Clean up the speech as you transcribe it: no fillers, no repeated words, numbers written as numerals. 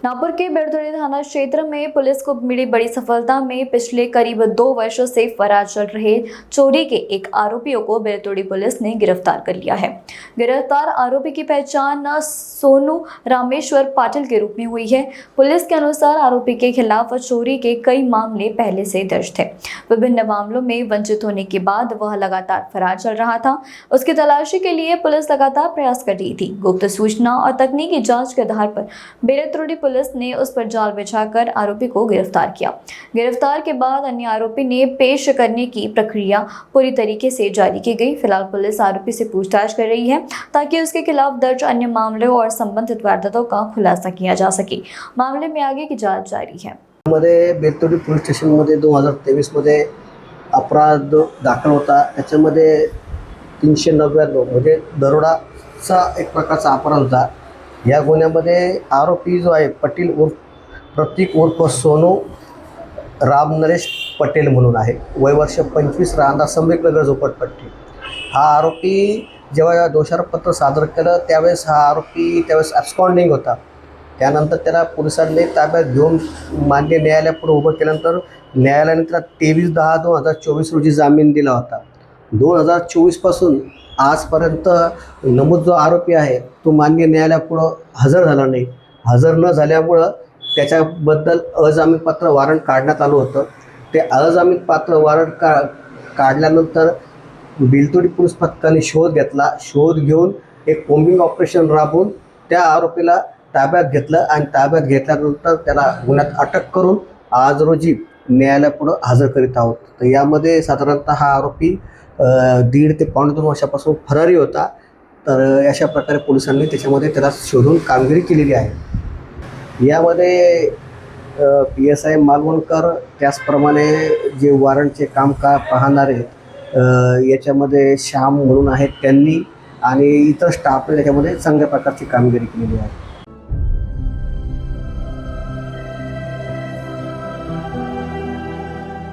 नागपुर के बेड़तोड़ी थाना क्षेत्र में पुलिस को मिली बड़ी सफलता में पिछले करीब 2 वर्षों से फरार चल रहे चोरी के एक आरोपियों को बेड़तोड़ी पुलिस ने गिरफ्तार कर लिया है। गिरफ्तार आरोपी की पहचान सोनू रामेश्वर पाटिल के रूप में हुई है। पुलिस के अनुसार आरोपी के खिलाफ चोरी के कई मामले पहले से दर्ज थे। विभिन्न मामलों में वंचित होने के बाद वह लगातार फरार चल रहा था। उसकी तलाशी के लिए पुलिस लगातार प्रयास कर रही थी। गुप्त सूचना और तकनीकी जांच के आधार पर बेड़तोड़ी पुलिस ने उस पर जाल बिछाकर आरोपी को गिरफ्तार किया। गिरफ्तार के बाद अन्य आरोपी ने पेश करने की प्रक्रिया पूरी तरीके से जारी की गई। फिलहाल पुलिस आरोपी से पूछताछ कर रही है ताकि उसके खिलाफ दर्ज अन्य मामलों और संबंधित वारदातों का खुलासा किया जा सके। मामले में आगे की जांच जारी है। बेड़तोड़ी पोलीस स्टेशनमध्ये 2023 मध्ये अपराध दाखल होता। त्याच्यामध्ये 399 म्हणजे दरोडाचा एक प्रकारचा अपराध होता। या गुन्ह्यामध्ये आरोपी जो आहे पटेल उर्फ प्रतीक उर्फ सोनू राम नरेश पटेल म्हणून आहे। वय वर्ष 25, राहणार संबितनगर झोपडपट्टी। हा आरोपी जेव्हा दोषारोपपत्र सादर केलं त्यावेळेस हा आरोपी त्यावेळेस ॲब्स्कॉन्डिंग होता। त्यानंतर त्याला पोलिसांनी ताब्यात घेऊन मान्य न्यायालयापुढे उभं केल्यानंतर न्यायालयाने त्याला 23/10/2024 रोजी जामीन दिला होता। 2024 पासून आजपर्यंत नमूद जो आरोपी आहे तो मान्य न्यायालयापुढं हजर झाला नाही। हजर न झाल्यामुळं त्याच्याबद्दल अजामीनपात्र वॉरंट काढण्यात आलं होतं। ते अजामीनपात्र वॉरंट काढल्यानंतर बेलतोडी पोलीस पथकाने शोध घेतला। शोध घेऊन एक कोम्बिंग ऑपरेशन राबवून त्या आरोपीला ताब्यात घेतलं आणि ताब्यात घेतल्यानंतर त्याला गुन्ह्यात अटक करून आज रोजी न्यायालयापुढं हजर करीत आहोत। तर यामध्ये साधारणतः हा आरोपी 1.5 ते 2.5 वर्षापासून फरारी होता। तर अशा प्रकारे पोलिसांनी त्याच्यामध्ये त्याला शोधून कामगिरी केलेली आहे। यामध्ये PSI मालवणकर त्याचप्रमाणे जे वॉरंटचे काम पाहणारे याच्यामध्ये श्याम म्हणून आहेत त्यांनी आणि इतर स्टाफने त्याच्यामध्ये चांगल्या प्रकारची कामगिरी केलेली आहे।